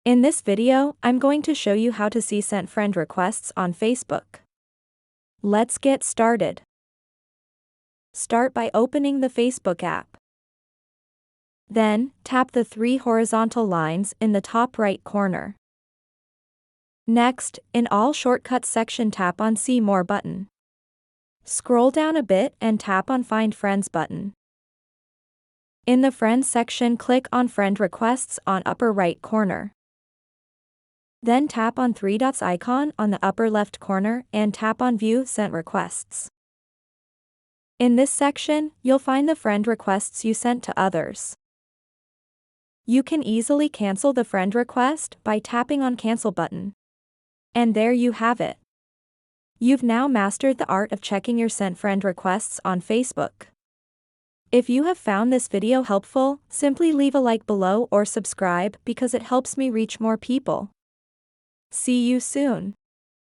In this video, I'm going to show you how to see sent friend requests on Facebook. Let's get started. Start by opening the Facebook app. Then, tap the three horizontal lines in the top right corner. Next, in All Shortcuts section, tap on See More button. Scroll down a bit and tap on Find Friends button. In the Friends section, click on Friend Requests on upper right corner. Then tap on three dots icon on the upper left corner and tap on View Sent Requests. In this section, you'll find the friend requests you sent to others. You can easily cancel the friend request by tapping on Cancel button. And there you have it. You've now mastered the art of checking your sent friend requests on Facebook. If you have found this video helpful, simply leave a like below or subscribe because it helps me reach more people. See you soon.